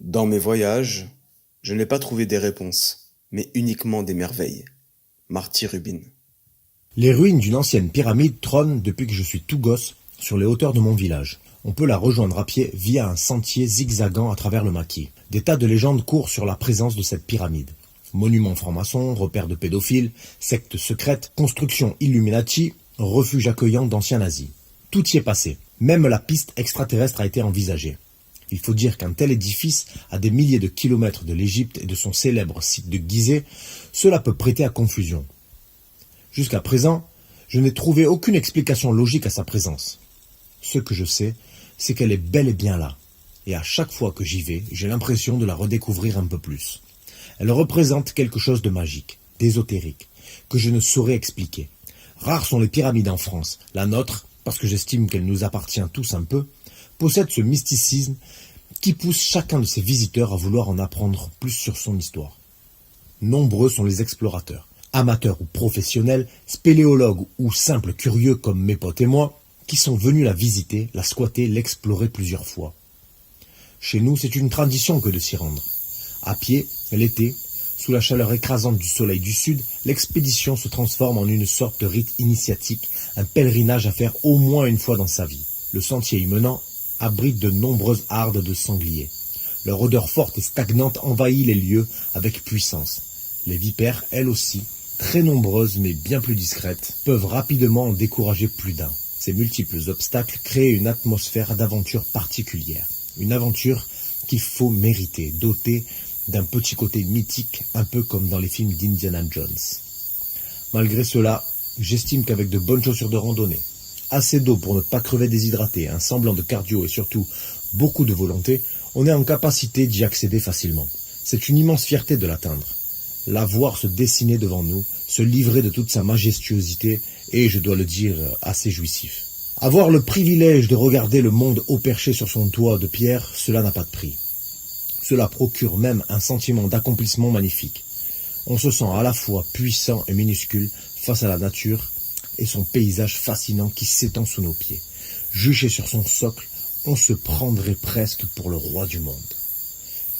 Dans mes voyages, je n'ai pas trouvé des réponses, mais uniquement des merveilles. Marty Rubin. Les ruines d'une ancienne pyramide trônent depuis que je suis tout gosse sur les hauteurs de mon village. On peut la rejoindre à pied via un sentier zigzagant à travers le maquis. Des tas de légendes courent sur la présence de cette pyramide. Monuments francs-maçons, repères de pédophiles, sectes secrètes, constructions Illuminati, refuge accueillant d'anciens nazis. Tout y est passé. Même la piste extraterrestre a été envisagée. Il faut dire qu'un tel édifice, à des milliers de kilomètres de l'Égypte et de son célèbre site de Gizeh, cela peut prêter à confusion. Jusqu'à présent, je n'ai trouvé aucune explication logique à sa présence. Ce que je sais, c'est qu'elle est bel et bien là. Et à chaque fois que j'y vais, j'ai l'impression de la redécouvrir un peu plus. Elle représente quelque chose de magique, d'ésotérique, que je ne saurais expliquer. Rares sont les pyramides en France. La nôtre, parce que j'estime qu'elle nous appartient tous un peu, possède ce mysticisme qui pousse chacun de ses visiteurs à vouloir en apprendre plus sur son histoire. Nombreux sont les explorateurs, amateurs ou professionnels, spéléologues ou simples curieux comme mes potes et moi, qui sont venus la visiter, la squatter, l'explorer plusieurs fois. Chez nous, c'est une tradition que de s'y rendre. À pied, l'été, sous la chaleur écrasante du soleil du sud, l'expédition se transforme en une sorte de rite initiatique, un pèlerinage à faire au moins une fois dans sa vie. Le sentier y menant abrite de nombreuses hardes de sangliers. Leur odeur forte et stagnante envahit les lieux avec puissance. Les vipères, elles aussi, très nombreuses mais bien plus discrètes, peuvent rapidement en décourager plus d'un. Ces multiples obstacles créent une atmosphère d'aventure particulière. Une aventure qu'il faut mériter, dotée d'un petit côté mythique, un peu comme dans les films d'Indiana Jones. Malgré cela, j'estime qu'avec de bonnes chaussures de randonnée, assez d'eau pour ne pas crever déshydraté, un semblant de cardio et surtout beaucoup de volonté, on est en capacité d'y accéder facilement. C'est une immense fierté de l'atteindre. La voir se dessiner devant nous, se livrer de toute sa majestuosité et, je dois le dire, assez jouissif. Avoir le privilège de regarder le monde haut perché sur son toit de pierre, cela n'a pas de prix. Cela procure même un sentiment d'accomplissement magnifique. On se sent à la fois puissant et minuscule face à la nature et son paysage fascinant qui s'étend sous nos pieds. Juché sur son socle, on se prendrait presque pour le roi du monde.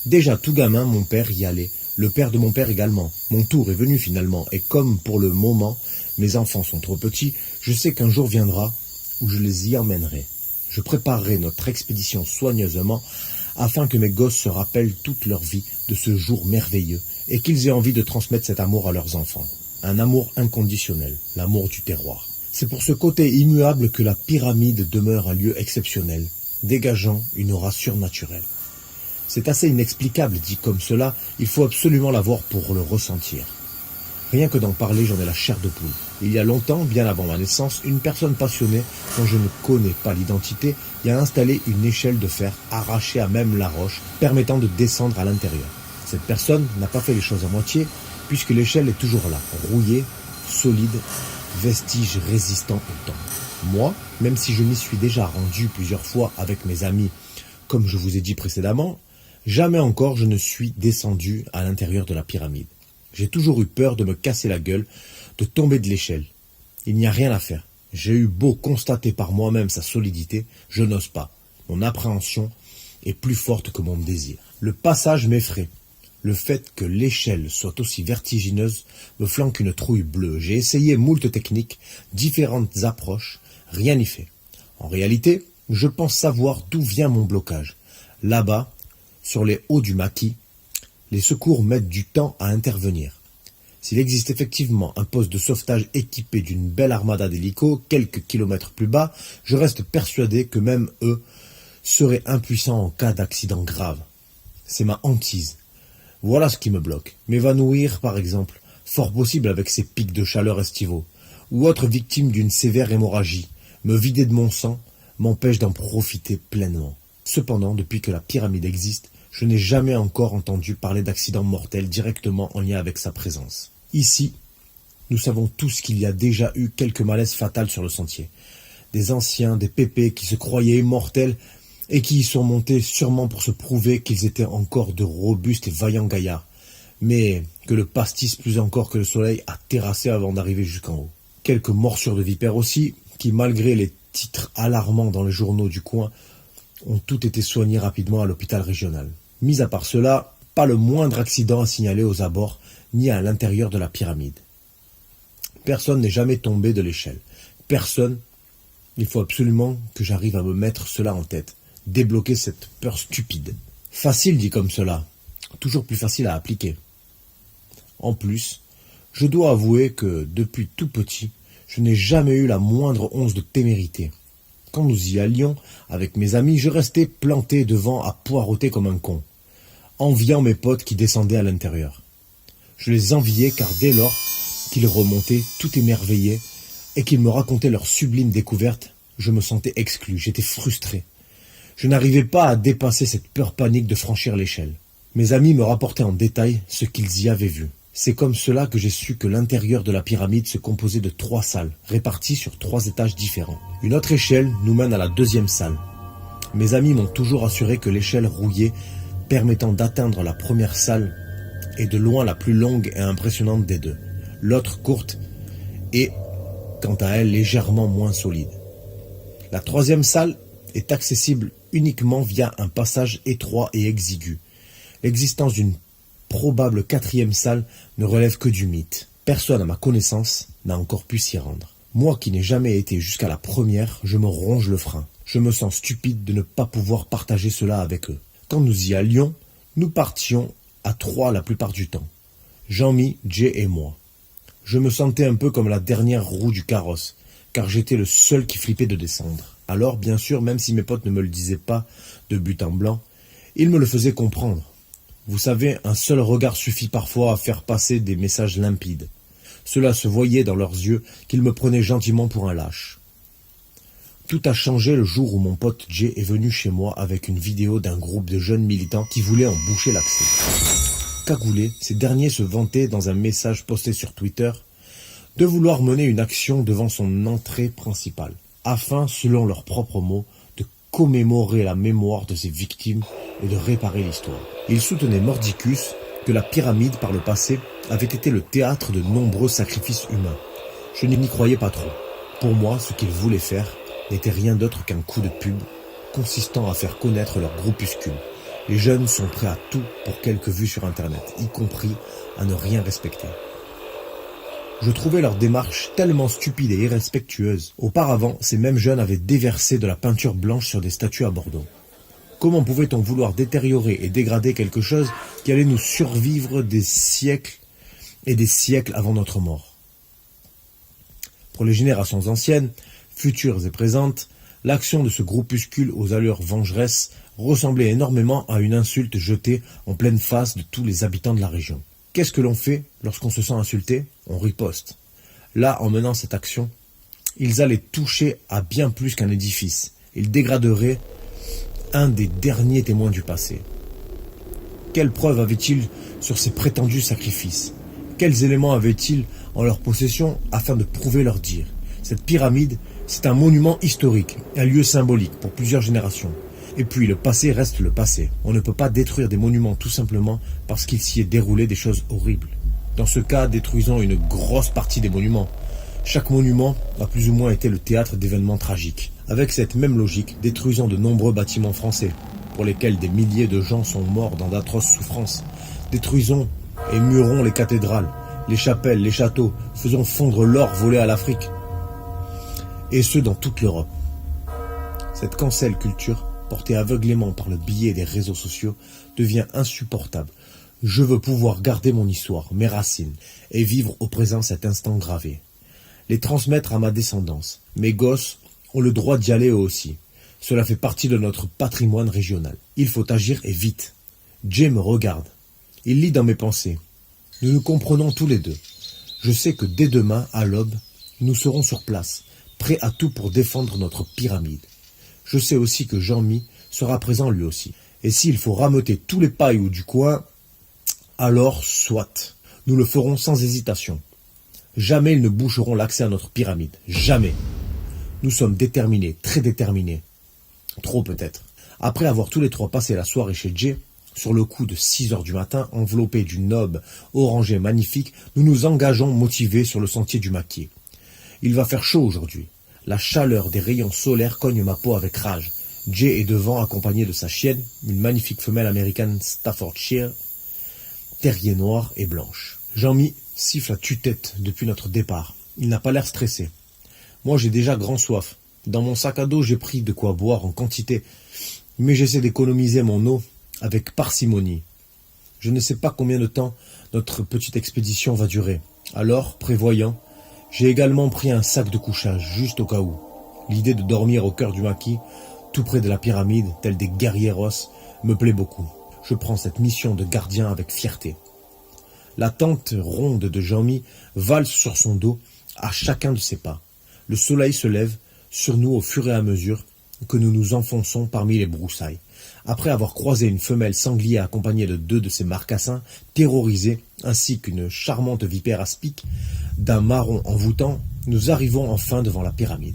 Déjà tout gamin, mon père y allait, le père de mon père également. Mon tour est venu finalement, et comme pour le moment, mes enfants sont trop petits, je sais qu'un jour viendra où je les y emmènerai. Je préparerai notre expédition soigneusement afin que mes gosses se rappellent toute leur vie de ce jour merveilleux et qu'ils aient envie de transmettre cet amour à leurs enfants. Un amour inconditionnel, l'amour du terroir. C'est pour ce côté immuable que la pyramide demeure un lieu exceptionnel, dégageant une aura surnaturelle. C'est assez inexplicable dit comme cela, il faut absolument la voir pour le ressentir. Rien que d'en parler, j'en ai la chair de poule. Il y a longtemps, bien avant ma naissance, une personne passionnée, dont je ne connais pas l'identité, y a installé une échelle de fer arrachée à même la roche, permettant de descendre à l'intérieur. Cette personne n'a pas fait les choses à moitié, puisque l'échelle est toujours là, rouillée, solide, vestige résistant au temps. Moi, même si je m'y suis déjà rendu plusieurs fois avec mes amis, comme je vous ai dit précédemment, jamais encore je ne suis descendu à l'intérieur de la pyramide. J'ai toujours eu peur de me casser la gueule, de tomber de l'échelle. Il n'y a rien à faire. J'ai eu beau constater par moi-même sa solidité, je n'ose pas. Mon appréhension est plus forte que mon désir. Le passage m'effraie. Le fait que l'échelle soit aussi vertigineuse me flanque une trouille bleue. J'ai essayé moult techniques, différentes approches, rien n'y fait. En réalité, je pense savoir d'où vient mon blocage. Là-bas, sur les hauts du maquis, les secours mettent du temps à intervenir. S'il existe effectivement un poste de sauvetage équipé d'une belle armada d'hélicos quelques kilomètres plus bas, je reste persuadé que même eux seraient impuissants en cas d'accident grave. C'est ma hantise. Voilà ce qui me bloque. M'évanouir, par exemple, fort possible avec ces pics de chaleur estivaux, ou être victime d'une sévère hémorragie, me vider de mon sang, m'empêche d'en profiter pleinement. Cependant, depuis que la pyramide existe, je n'ai jamais encore entendu parler d'accident mortel directement en lien avec sa présence. Ici, nous savons tous qu'il y a déjà eu quelques malaises fatales sur le sentier. Des anciens, des pépés qui se croyaient immortels et qui y sont montés sûrement pour se prouver qu'ils étaient encore de robustes et vaillants gaillards, mais que le pastis plus encore que le soleil a terrassé avant d'arriver jusqu'en haut. Quelques morsures de vipères aussi, qui malgré les titres alarmants dans les journaux du coin, ont toutes été soignées rapidement à l'hôpital régional. Mis à part cela, pas le moindre accident à signaler aux abords, ni à l'intérieur de la pyramide. Personne n'est jamais tombé de l'échelle. Personne. Il faut absolument que j'arrive à me mettre cela en tête. Débloquer cette peur stupide. Facile dit comme cela. Toujours plus facile à appliquer. En plus, je dois avouer que, depuis tout petit, je n'ai jamais eu la moindre once de témérité. Quand nous y allions, avec mes amis, je restais planté devant à poireauter comme un con, enviant mes potes qui descendaient à l'intérieur. Je les enviais car dès lors qu'ils remontaient, tout émerveillés, et qu'ils me racontaient leurs sublimes découvertes, je me sentais exclu, j'étais frustré. Je n'arrivais pas à dépasser cette peur panique de franchir l'échelle. Mes amis me rapportaient en détail ce qu'ils y avaient vu. C'est comme cela que j'ai su que l'intérieur de la pyramide se composait de 3 salles, réparties sur 3 étages différents. Une autre échelle nous mène à la 2e salle. Mes amis m'ont toujours assuré que l'échelle rouillée permettant d'atteindre la première salle est de loin la plus longue et impressionnante des deux. L'autre, courte, est, quant à elle, légèrement moins solide. La 3e salle est accessible uniquement via un passage étroit et exigu. L'existence d'une probable 4e salle ne relève que du mythe. Personne à ma connaissance n'a encore pu s'y rendre. Moi qui n'ai jamais été jusqu'à la première, je me ronge le frein. Je me sens stupide de ne pas pouvoir partager cela avec eux. Quand nous y allions, nous partions à 3 la plupart du temps. Jean-Mi, Jay et moi. Je me sentais un peu comme la dernière roue du carrosse, car j'étais le seul qui flippait de descendre. Alors, bien sûr, même si mes potes ne me le disaient pas de but en blanc, ils me le faisaient comprendre. Vous savez, un seul regard suffit parfois à faire passer des messages limpides. Cela se voyait dans leurs yeux qu'ils me prenaient gentiment pour un lâche. Tout a changé le jour où mon pote Jay est venu chez moi avec une vidéo d'un groupe de jeunes militants qui voulaient en boucher l'accès. Cagoulés, ces derniers se vantaient dans un message posté sur Twitter de vouloir mener une action devant son entrée principale, afin, selon leurs propres mots, de commémorer la mémoire de ses victimes et de réparer l'histoire. Ils soutenaient mordicus que la pyramide, par le passé, avait été le théâtre de nombreux sacrifices humains. Je n'y croyais pas trop. Pour moi, ce qu'ils voulaient faire n'était rien d'autre qu'un coup de pub consistant à faire connaître leur groupuscule. Les jeunes sont prêts à tout pour quelques vues sur Internet, y compris à ne rien respecter. Je trouvais leur démarche tellement stupide et irrespectueuse. Auparavant, ces mêmes jeunes avaient déversé de la peinture blanche sur des statues à Bordeaux. Comment pouvait-on vouloir détériorer et dégrader quelque chose qui allait nous survivre des siècles et des siècles avant notre mort? Pour les générations anciennes, futures et présentes, l'action de ce groupuscule aux allures vengeresses ressemblait énormément à une insulte jetée en pleine face de tous les habitants de la région. Qu'est-ce que l'on fait lorsqu'on se sent insulté? On riposte. Là, en menant cette action, ils allaient toucher à bien plus qu'un édifice. Ils dégraderaient un des derniers témoins du passé. Quelles preuves avaient-ils sur ces prétendus sacrifices? Quels éléments avaient-ils en leur possession afin de prouver leur dire? Cette pyramide, c'est un monument historique, un lieu symbolique pour plusieurs générations. Et puis le passé reste le passé. On ne peut pas détruire des monuments tout simplement parce qu'il s'y est déroulé des choses horribles. Dans ce cas, détruisons une grosse partie des monuments. Chaque monument a plus ou moins été le théâtre d'événements tragiques. Avec cette même logique, détruisons de nombreux bâtiments français, pour lesquels des milliers de gens sont morts dans d'atroces souffrances. Détruisons et murons les cathédrales, les chapelles, les châteaux, faisons fondre l'or volé à l'Afrique. Et ce, dans toute l'Europe. Cette cancel culture, portée aveuglément par le biais des réseaux sociaux, devient insupportable. Je veux pouvoir garder mon histoire, mes racines, et vivre au présent cet instant gravé. Les transmettre à ma descendance. Mes gosses ont le droit d'y aller eux aussi. Cela fait partie de notre patrimoine régional. Il faut agir et vite. Jay me regarde. Il lit dans mes pensées. Nous nous comprenons tous les deux. Je sais que dès demain, à l'aube, nous serons sur place, prêts à tout pour défendre notre pyramide. Je sais aussi que Jean-Mi sera présent lui aussi. Et s'il faut rameuter tous les pailloux du coin, alors soit. Nous le ferons sans hésitation. Jamais ils ne boucheront l'accès à notre pyramide. Jamais. Nous sommes déterminés, très déterminés. Trop peut-être. Après avoir tous les trois passé la soirée chez Jay, sur le coup de 6 heures du matin, enveloppés d'une aube orangée magnifique, nous nous engageons motivés sur le sentier du Maquis. Il va faire chaud aujourd'hui. La chaleur des rayons solaires cogne ma peau avec rage. Jay est devant, accompagné de sa chienne, une magnifique femelle américaine Staffordshire, terrier noir et blanche. Jean-Mi siffle à tue-tête depuis notre départ. Il n'a pas l'air stressé. Moi, j'ai déjà grand soif. Dans mon sac à dos, j'ai pris de quoi boire en quantité, mais j'essaie d'économiser mon eau avec parcimonie. Je ne sais pas combien de temps notre petite expédition va durer. Alors, prévoyant, j'ai également pris un sac de couchage, juste au cas où. L'idée de dormir au cœur du maquis, tout près de la pyramide, tels des guerrieros, me plaît beaucoup. Je prends cette mission de gardien avec fierté. La tente ronde de Jean-Mi valse sur son dos à chacun de ses pas. Le soleil se lève sur nous au fur et à mesure que nous nous enfonçons parmi les broussailles. Après avoir croisé une femelle sanglier accompagnée de 2 de ses marcassins, terrorisés, ainsi qu'une charmante vipère à pic d'un marron envoûtant, nous arrivons enfin devant la pyramide.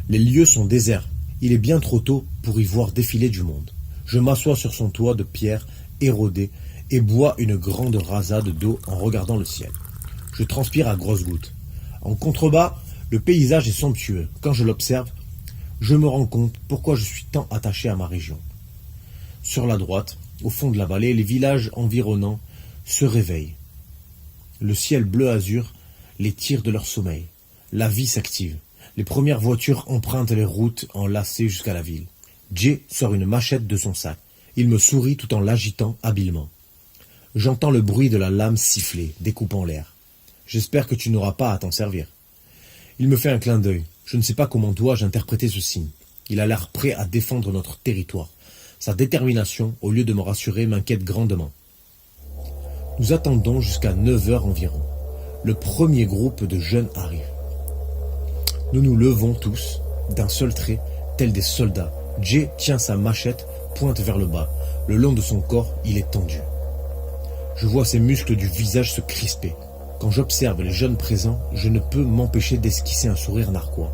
Les lieux sont déserts. Il est bien trop tôt pour y voir défiler du monde. Je m'assois sur son toit de pierre érodé et bois une grande rasade d'eau en regardant le ciel. Je transpire à grosses gouttes. En contrebas, le paysage est somptueux. Quand je l'observe, je me rends compte pourquoi je suis tant attaché à ma région. Sur la droite, au fond de la vallée, les villages environnants se réveillent. Le ciel bleu azur les tire de leur sommeil. La vie s'active. Les premières voitures empruntent les routes enlacées jusqu'à la ville. Jay sort une machette de son sac. Il me sourit tout en l'agitant habilement. J'entends le bruit de la lame siffler, découpant l'air. J'espère que tu n'auras pas à t'en servir. Il me fait un clin d'œil. Je ne sais pas comment dois-je interpréter ce signe. Il a l'air prêt à défendre notre territoire. Sa détermination, au lieu de me rassurer, m'inquiète grandement. Nous attendons jusqu'à 9 heures environ. Le premier groupe de jeunes arrive. Nous nous levons tous, d'un seul trait, tels des soldats. Jay tient sa machette, pointe vers le bas. Le long de son corps, il est tendu. Je vois ses muscles du visage se crisper. Quand j'observe les jeunes présents, je ne peux m'empêcher d'esquisser un sourire narquois.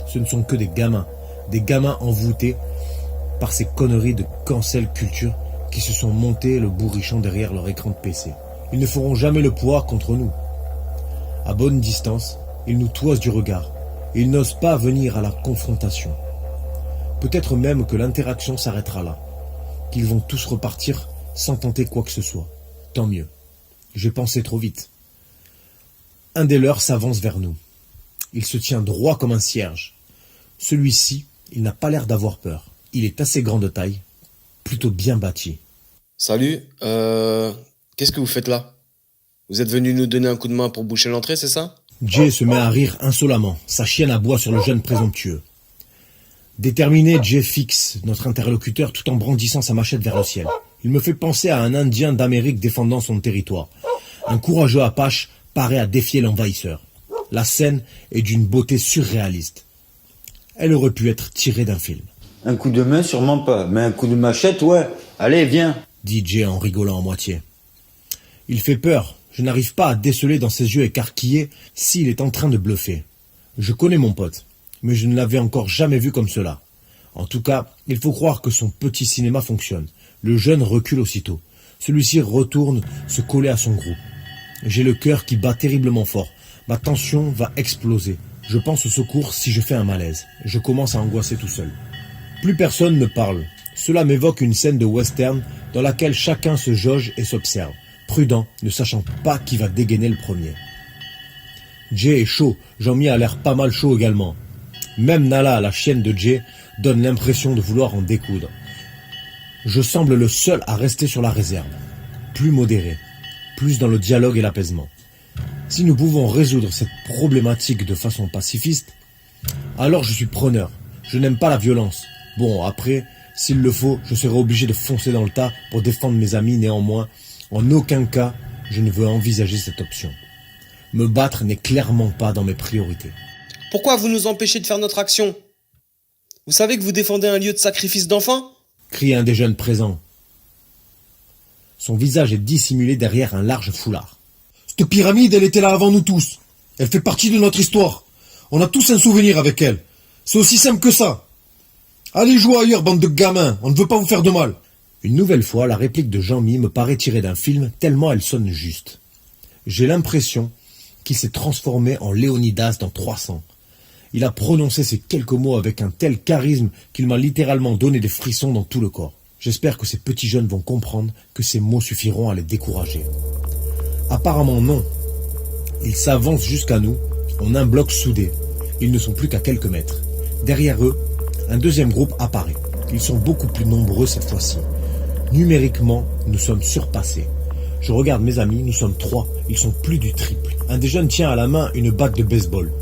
Ce ne sont que des gamins envoûtés par ces conneries de cancel culture qui se sont montés le bourrichon derrière leur écran de PC. Ils ne feront jamais le poids contre nous. À bonne distance, ils nous toisent du regard et ils n'osent pas venir à la confrontation. Peut-être même que l'interaction s'arrêtera là, qu'ils vont tous repartir sans tenter quoi que ce soit. Tant mieux. J'ai pensé trop vite. Un des leurs s'avance vers nous. Il se tient droit comme un cierge. Celui-ci, il n'a pas l'air d'avoir peur. Il est assez grand de taille, plutôt bien bâti. Salut, qu'est-ce que vous faites là? Vous êtes venu nous donner un coup de main pour boucher l'entrée, c'est ça? Jay se met à rire insolemment. Sa chienne aboie sur le jeune présomptueux. Déterminé, Jay fixe notre interlocuteur tout en brandissant sa machette vers le ciel. Il me fait penser à un Indien d'Amérique défendant son territoire. Un courageux Apache paraît à défier l'envahisseur. La scène est d'une beauté surréaliste. Elle aurait pu être tirée d'un film. Un coup de main, sûrement pas, mais un coup de machette, ouais. Allez, viens, dit Jay en rigolant à moitié. Il fait peur. Je n'arrive pas à déceler dans ses yeux écarquillés s'il est en train de bluffer. Je connais mon pote, mais je ne l'avais encore jamais vu comme cela. En tout cas, il faut croire que son petit cinéma fonctionne. Le jeune recule aussitôt. Celui-ci retourne se coller à son groupe. J'ai le cœur qui bat terriblement fort. Ma tension va exploser. Je pense au secours si je fais un malaise. Je commence à angoisser tout seul. Plus personne ne parle. Cela m'évoque une scène de western dans laquelle chacun se jauge et s'observe, prudent, ne sachant pas qui va dégainer le premier. Jay est chaud. Jean-Mi a l'air pas mal chaud également. Même Nala, la chienne de Jay, donne l'impression de vouloir en découdre. Je semble le seul à rester sur la réserve, plus modéré, plus dans le dialogue et l'apaisement. Si nous pouvons résoudre cette problématique de façon pacifiste, alors je suis preneur. Je n'aime pas la violence. Bon, après, s'il le faut, je serai obligé de foncer dans le tas pour défendre mes amis. Néanmoins, en aucun cas, je ne veux envisager cette option. Me battre n'est clairement pas dans mes priorités. Pourquoi vous nous empêchez de faire notre action? Vous savez que vous défendez un lieu de sacrifice d'enfants? Crie un des jeunes présents. Son visage est dissimulé derrière un large foulard. Cette pyramide, elle était là avant nous tous. Elle fait partie de notre histoire. On a tous un souvenir avec elle. C'est aussi simple que ça. Allez jouer ailleurs, bande de gamins. On ne veut pas vous faire de mal. Une nouvelle fois, la réplique de Jean-Mi me paraît tirée d'un film tellement elle sonne juste. J'ai l'impression qu'il s'est transformé en Léonidas dans 300. Il a prononcé ces quelques mots avec un tel charisme qu'il m'a littéralement donné des frissons dans tout le corps. J'espère que ces petits jeunes vont comprendre que ces mots suffiront à les décourager. Apparemment non. Ils s'avancent jusqu'à nous, en un bloc soudé. Ils ne sont plus qu'à quelques mètres. Derrière eux, un deuxième groupe apparaît. Ils sont beaucoup plus nombreux cette fois-ci. Numériquement, nous sommes surpassés. Je regarde mes amis, nous sommes 3, ils sont plus du triple. Un des jeunes tient à la main une batte de baseball.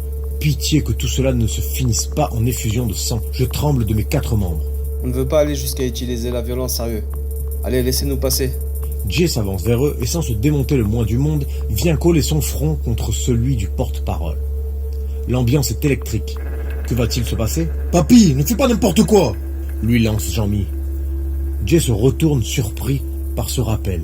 Pitié que tout cela ne se finisse pas en effusion de sang. Je tremble de mes 4 membres. On ne veut pas aller jusqu'à utiliser la violence, sérieux. Allez, laissez-nous passer. Jay s'avance vers eux et sans se démonter le moins du monde, vient coller son front contre celui du porte-parole. L'ambiance est électrique. Que va-t-il se passer? Papy, ne fais pas n'importe quoi. Lui lance Jean-Mi. Jay se retourne surpris par ce rappel.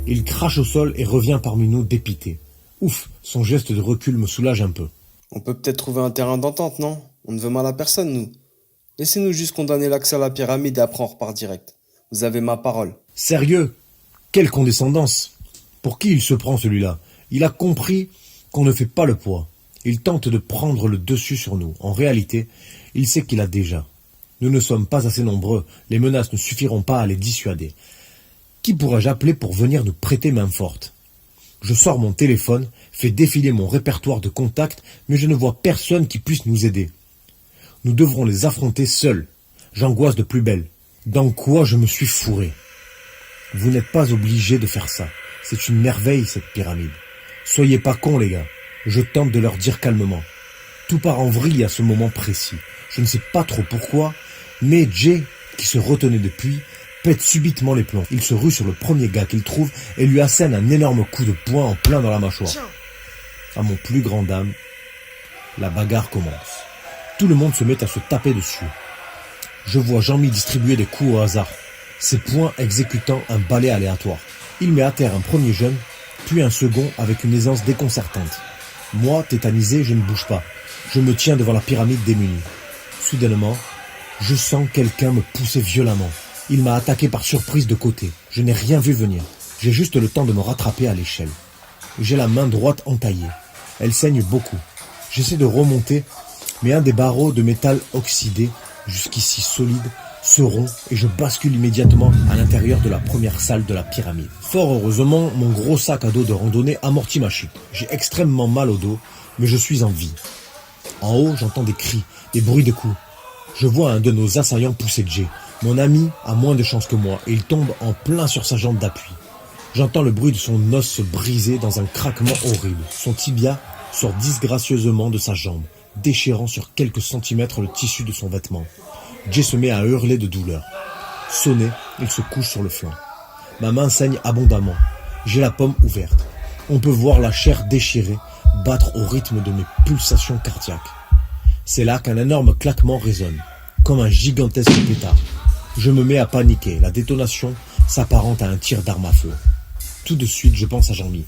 Il crache au sol et revient parmi nous dépité. Ouf, son geste de recul me soulage un peu. On peut peut-être trouver un terrain d'entente, non? On ne veut mal à personne, nous. Laissez-nous juste condamner l'accès à la pyramide et après on repart direct. Vous avez ma parole. Sérieux? Quelle condescendance! Pour qui il se prend celui-là? Il a compris qu'on ne fait pas le poids. Il tente de prendre le dessus sur nous. En réalité, il sait qu'il a déjà. Nous ne sommes pas assez nombreux. Les menaces ne suffiront pas à les dissuader. Qui pourrais-je appeler pour venir nous prêter main forte? Je sors mon téléphone, fais défiler mon répertoire de contacts, mais je ne vois personne qui puisse nous aider. Nous devrons les affronter seuls. J'angoisse de plus belle. Dans quoi je me suis fourré? Vous n'êtes pas obligés de faire ça. C'est une merveille, cette pyramide. Soyez pas cons, les gars. Je tente de leur dire calmement. Tout part en vrille à ce moment précis. Je ne sais pas trop pourquoi, mais Jay, qui se retenait depuis, pète subitement les plombs. Il se rue sur le premier gars qu'il trouve et lui assène un énorme coup de poing en plein dans la mâchoire. À mon plus grand dam, la bagarre commence. Tout le monde se met à se taper dessus. Je vois Jean-Mi distribuer des coups au hasard, ses poings exécutant un balai aléatoire. Il met à terre un premier jeune, puis un second avec une aisance déconcertante. Moi, tétanisé, je ne bouge pas. Je me tiens devant la pyramide démunie. Soudainement, je sens quelqu'un me pousser violemment. Il m'a attaqué par surprise de côté. Je n'ai rien vu venir. J'ai juste le temps de me rattraper à l'échelle. J'ai la main droite entaillée. Elle saigne beaucoup. J'essaie de remonter, mais un des barreaux de métal oxydé, jusqu'ici solide, se rompt et je bascule immédiatement à l'intérieur de la première salle de la pyramide. Fort heureusement, mon gros sac à dos de randonnée amortit ma chute. J'ai extrêmement mal au dos, mais je suis en vie. En haut, j'entends des cris, des bruits de coups. Je vois un de nos assaillants pousser Jay. Mon ami a moins de chance que moi et il tombe en plein sur sa jambe d'appui. J'entends le bruit de son os se briser dans un craquement horrible. Son tibia sort disgracieusement de sa jambe, déchirant sur quelques centimètres le tissu de son vêtement. Jay se met à hurler de douleur. Sonné, il se couche sur le flanc. Ma main saigne abondamment. J'ai la paume ouverte. On peut voir la chair déchirée battre au rythme de mes pulsations cardiaques. C'est là qu'un énorme claquement résonne, comme un gigantesque pétard. Je me mets à paniquer. La détonation s'apparente à un tir d'arme à feu. Tout de suite, je pense à Jean-Mi.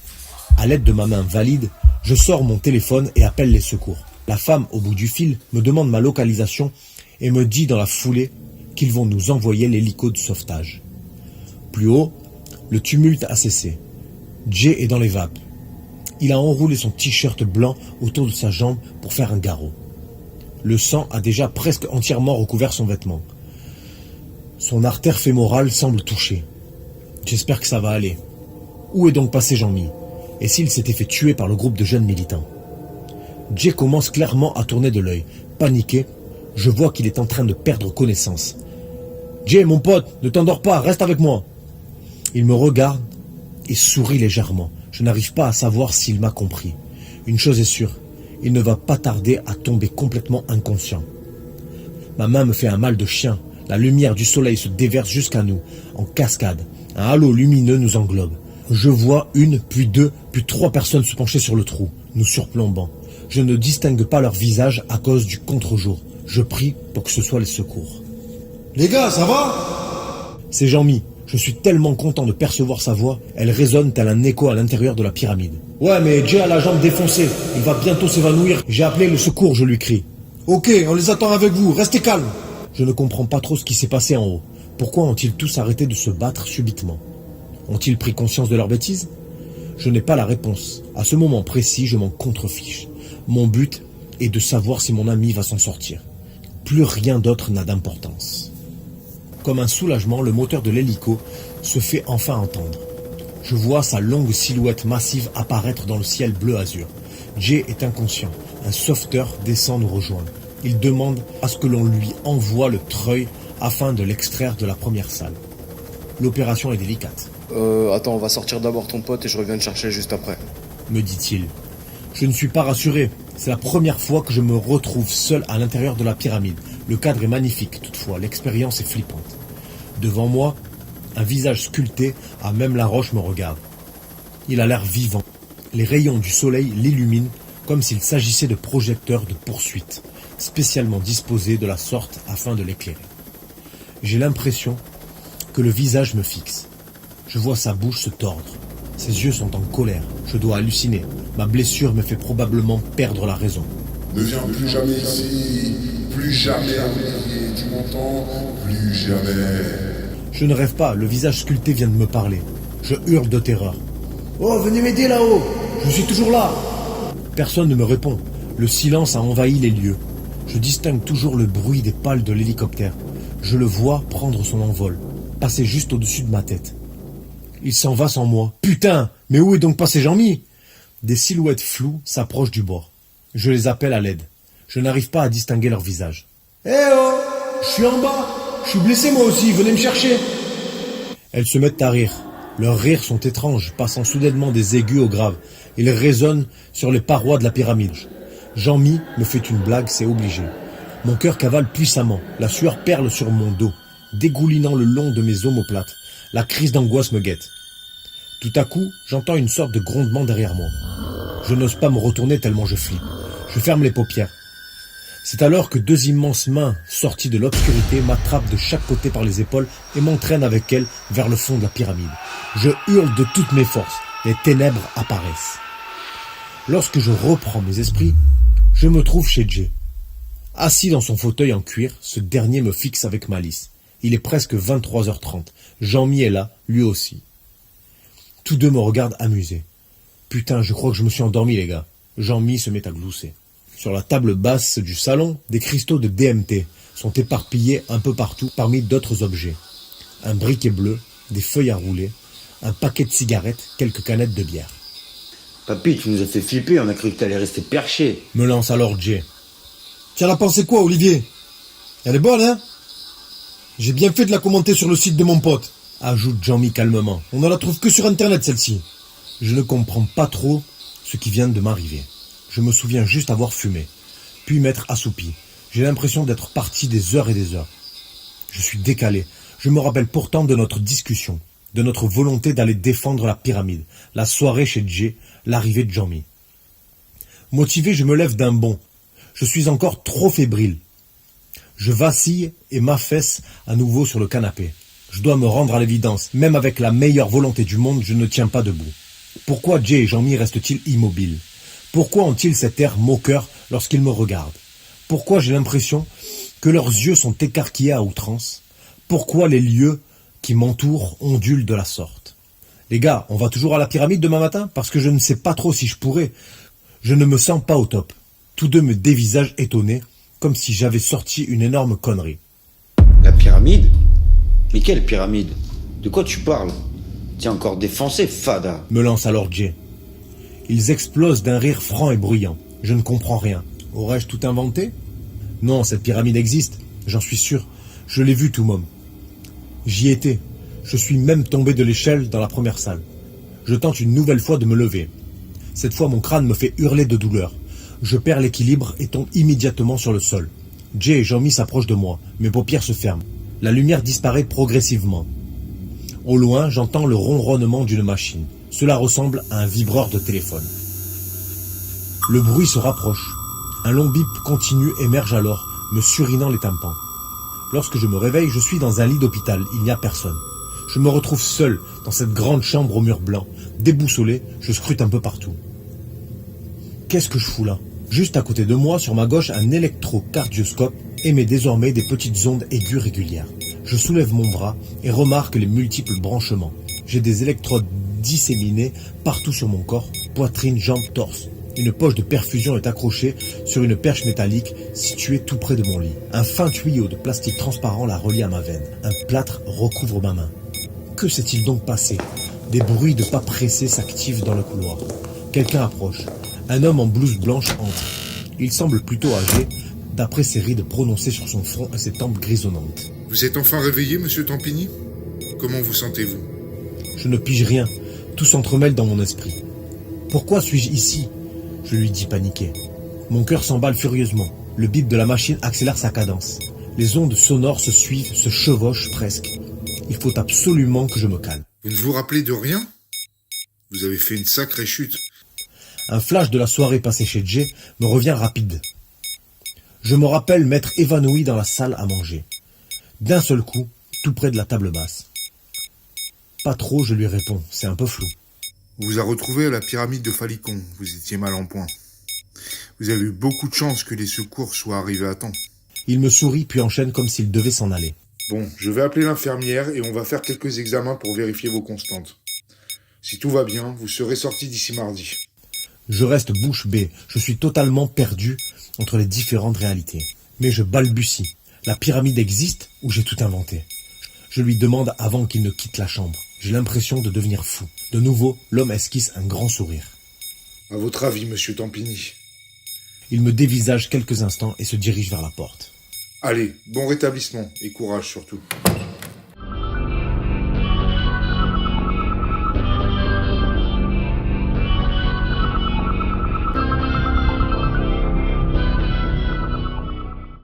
À l'aide de ma main valide, je sors mon téléphone et appelle les secours. La femme au bout du fil me demande ma localisation et me dit dans la foulée qu'ils vont nous envoyer l'hélico de sauvetage. Plus haut, le tumulte a cessé. Jay est dans les vapes. Il a enroulé son t-shirt blanc autour de sa jambe pour faire un garrot. Le sang a déjà presque entièrement recouvert son vêtement. Son artère fémorale semble touchée. J'espère que ça va aller. Où est donc passé Jean-Mi? Et s'il s'était fait tuer par le groupe de jeunes militants? Jay commence clairement à tourner de l'œil. Paniqué, je vois qu'il est en train de perdre connaissance. « Jay, mon pote, ne t'endors pas, reste avec moi !» Il me regarde et sourit légèrement. Je n'arrive pas à savoir s'il m'a compris. Une chose est sûre, il ne va pas tarder à tomber complètement inconscient. Ma main me fait un mal de chien. La lumière du soleil se déverse jusqu'à nous, en cascade. Un halo lumineux nous englobe. Je vois une, puis deux, puis trois personnes se pencher sur le trou, nous surplombant. Je ne distingue pas leur visage à cause du contre-jour. Je prie pour que ce soit les secours. Les gars, ça va? C'est Jean-Mi. Je suis tellement content de percevoir sa voix. Elle résonne tel un écho à l'intérieur de la pyramide. Ouais, mais Jay a la jambe défoncée. Il va bientôt s'évanouir. J'ai appelé le secours, je lui crie. Ok, on les attend avec vous. Restez calmes. Je ne comprends pas trop ce qui s'est passé en haut. Pourquoi ont-ils tous arrêté de se battre subitement? Ont-ils pris conscience de leurs bêtises? Je n'ai pas la réponse. À ce moment précis, je m'en contrefiche. Mon but et de savoir si mon ami va s'en sortir. Plus rien d'autre n'a d'importance. Comme un soulagement, le moteur de l'hélico se fait enfin entendre. Je vois sa longue silhouette massive apparaître dans le ciel bleu azur. Jay est inconscient. Un sauveteur descend nous rejoindre. Il demande à ce que l'on lui envoie le treuil afin de l'extraire de la première salle. L'opération est délicate, Attends, on va sortir d'abord ton pote et je reviens te chercher juste après. me dit-il. Je ne suis pas rassuré. C'est la première fois que je me retrouve seul à l'intérieur de la pyramide. Le cadre est magnifique, toutefois, l'expérience est flippante. Devant moi, un visage sculpté à même la roche me regarde. Il a l'air vivant. Les rayons du soleil l'illuminent comme s'il s'agissait de projecteurs de poursuite, spécialement disposés de la sorte afin de l'éclairer. J'ai l'impression que le visage me fixe. Je vois sa bouche se tordre. Ses yeux sont en colère. Je dois halluciner. Ma blessure me fait probablement perdre la raison. Ne viens plus jamais ici, plus jamais à Olivier, tu m'entends? Plus jamais. Je ne rêve pas, le visage sculpté vient de me parler. Je hurle de terreur. Oh, venez m'aider là-haut! Je suis toujours là! Personne ne me répond. Le silence a envahi les lieux. Je distingue toujours le bruit des pales de l'hélicoptère. Je le vois prendre son envol, passer juste au-dessus de ma tête. Il s'en va sans moi. Putain! Mais où est donc passé Jean-Mi? Des silhouettes floues s'approchent du bord. Je les appelle à l'aide. Je n'arrive pas à distinguer leur visage. Eh oh! Je suis en bas! Je suis blessé moi aussi, venez me chercher! Elles se mettent à rire. Leurs rires sont étranges, passant soudainement des aigus au grave. Ils résonnent sur les parois de la pyramide. Jean-Mi me fait une blague, c'est obligé. Mon cœur cavale puissamment. La sueur perle sur mon dos, dégoulinant le long de mes omoplates. La crise d'angoisse me guette. Tout à coup, j'entends une sorte de grondement derrière moi. Je n'ose pas me retourner tellement je flippe. Je ferme les paupières. C'est alors que deux immenses mains sorties de l'obscurité m'attrapent de chaque côté par les épaules et m'entraînent avec elles vers le fond de la pyramide. Je hurle de toutes mes forces. Les ténèbres apparaissent. Lorsque je reprends mes esprits, je me trouve chez Jay. Assis dans son fauteuil en cuir, ce dernier me fixe avec malice. Il est presque 23h30. Jean-Mi est là, lui aussi. Tous deux me regardent amusés. Putain, je crois que je me suis endormi, les gars. Jean-Mi se met à glousser. Sur la table basse du salon, des cristaux de DMT sont éparpillés un peu partout parmi d'autres objets. Un briquet bleu, des feuilles à rouler, un paquet de cigarettes, quelques canettes de bière. Papy, tu nous as fait flipper, on a cru que t'allais rester perché. Me lance alors Jay. Tu en as pensé quoi, Olivier? Elle est bonne, hein? J'ai bien fait de la commenter sur le site de mon pote, Ajoute Jean-Mi calmement. on ne la trouve que sur internet celle-ci. Je ne comprends pas trop ce qui vient de m'arriver. Je me souviens juste avoir fumé, puis m'être assoupi. J'ai l'impression d'être parti des heures et des heures. Je suis décalé. Je me rappelle pourtant de notre discussion, de notre volonté d'aller défendre la pyramide, la soirée chez Jay, l'arrivée de Jean-Mi. Motivé, je me lève d'un bond. Je suis encore trop fébrile. Je vacille et m'affaisse à nouveau sur le canapé. Je dois me rendre à l'évidence. Même avec la meilleure volonté du monde, je ne tiens pas debout. Pourquoi Jay et Jean-Mi restent-ils immobiles? Pourquoi ont-ils cet air moqueur lorsqu'ils me regardent? Pourquoi j'ai l'impression que leurs yeux sont écarquillés à outrance? Pourquoi les lieux qui m'entourent ondulent de la sorte? Les gars, on va toujours à la pyramide demain matin? Parce que je ne sais pas trop si je pourrais. Je ne me sens pas au top. Tous deux me dévisagent étonnés, comme si j'avais sorti une énorme connerie. La pyramide? Mais quelle pyramide? De quoi tu parles? T'es encore défoncé, fada. Me lance alors Jay. Ils explosent d'un rire franc et bruyant. Je ne comprends rien. Aurais-je tout inventé? Non, cette pyramide existe, j'en suis sûr. Je l'ai vue tout môme. J'y étais. Je suis même tombé de l'échelle dans la première salle. Je tente une nouvelle fois de me lever. Cette fois, mon crâne me fait hurler de douleur. Je perds l'équilibre et tombe immédiatement sur le sol. Jay et Jean-Mi s'approchent de moi. Mes paupières se ferment. La lumière disparaît progressivement. Au loin, j'entends le ronronnement d'une machine. Cela ressemble à un vibreur de téléphone. Le bruit se rapproche. Un long bip continu émerge alors, me surinant les tympans. Lorsque je me réveille, je suis dans un lit d'hôpital. Il n'y a personne. Je me retrouve seul dans cette grande chambre aux murs blancs. Déboussolé, je scrute un peu partout. Qu'est-ce que je fous là? Juste à côté de moi, sur ma gauche, un électrocardioscope émet désormais des petites ondes aiguës régulières. Je soulève mon bras et remarque les multiples branchements. J'ai des électrodes disséminées partout sur mon corps, poitrine, jambes, torse. Une poche de perfusion est accrochée sur une perche métallique située tout près de mon lit. Un fin tuyau de plastique transparent la relie à ma veine. Un plâtre recouvre ma main. Que s'est-il donc passé? Des bruits de pas pressés s'activent dans le couloir. Quelqu'un approche. Un homme en blouse blanche entre. Il semble plutôt âgé, d'après ses rides prononcées sur son front et ses tempes grisonnantes. Vous êtes enfin réveillé, monsieur Tampini? Comment vous sentez-vous? Je ne pige rien. Tout s'entremêle dans mon esprit. Pourquoi suis-je ici? Je lui dis paniqué. Mon cœur s'emballe furieusement. Le bip de la machine accélère sa cadence. Les ondes sonores se suivent, se chevauchent presque. Il faut absolument que je me calme. Vous ne vous rappelez de rien? Vous avez fait une sacrée chute. Un flash de la soirée passée chez Jay me revient rapide. Je me rappelle m'être évanoui dans la salle à manger. D'un seul coup, tout près de la table basse. Pas trop, je lui réponds, c'est un peu flou. On vous a retrouvé à la pyramide de Falicon. Vous étiez mal en point. Vous avez eu beaucoup de chance que les secours soient arrivés à temps. Il me sourit puis enchaîne comme s'il devait s'en aller. Bon, je vais appeler l'infirmière et on va faire quelques examens pour vérifier vos constantes. Si tout va bien, vous serez sorti d'ici mardi. Je reste bouche bée, je suis totalement perdu entre les différentes réalités. Mais je balbutie. La pyramide existe ou j'ai tout inventé? Je lui demande avant qu'il ne quitte la chambre. J'ai l'impression de devenir fou. De nouveau, l'homme esquisse un grand sourire. À votre avis, monsieur Tampini? Il me dévisage quelques instants et se dirige vers la porte. Allez, bon rétablissement et courage surtout.